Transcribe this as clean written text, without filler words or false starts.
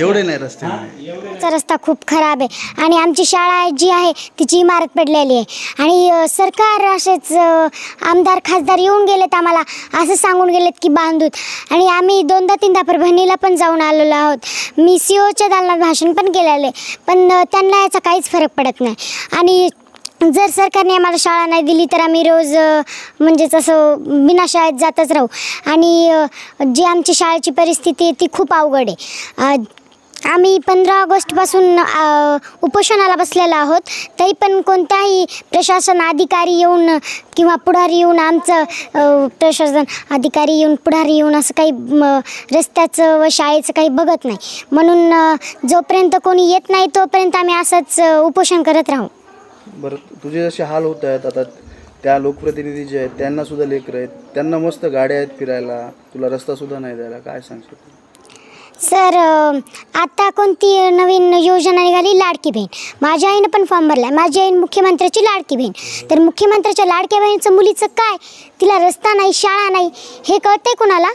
एवढे नाही रस्ते रस्ता खूप खराब आहे आणि आमची शाळा जी आहे तिची इमारत पडलेली आहे आणि सरकार असेच आमदार खासदार येऊन गेलेत आम्हाला असं सांगून गेलेत की बांधूत आणि आम्ही दोनदा तीनदा परभणीला पण जाऊन आलेलो आहोत. मी सीओच्या दालनात भाषण पण केलेले पण त्यांना याचा काहीच फरक पडत नाही आणि जर सरकारने आम्हाला शाळा नाही दिली तर आम्ही रोज म्हणजेच असं बिना शाळेत जातच राहू आणि जी आमची शाळेची परिस्थिती आहे ती खूप अवघड आहे. आम्ही 15 ऑगस्टपासून उपोषणाला बसलेलो आहोत तरी पण कोणताही प्रशासन अधिकारी येऊन किंवा पुढारी येऊन आमचं प्रशासन अधिकारी येऊन पुढारी येऊन असं काही रस्त्याचं व शाळेचं काही बघत नाही म्हणून जोपर्यंत कोणी येत नाही तोपर्यंत आम्ही असंच उपोषण करत राहू. बरं, तुझे जसे हाल होत आहेत आता त्या लोकप्रतिनिधी जे आहेत त्यांना सुद्धा लेकरं आहेत, त्यांना मस्त गाड्या आहेत फिरायला, तुला रस्ता सुद्धा नाही द्यायला, काय सांगशील? सर आता कोणती नवीन योजना निघाली लाडकी बहीण. माझ्या आईनं पण फॉर्म भरला. माझी आई मुख्यमंत्र्याची लाडकी बहीण. तर मुख्यमंत्र्याच्या लाडक्या बहिणीचं मुलीचं काय, तिला रस्ता नाही शाळा नाही हे कळतंय कुणाला?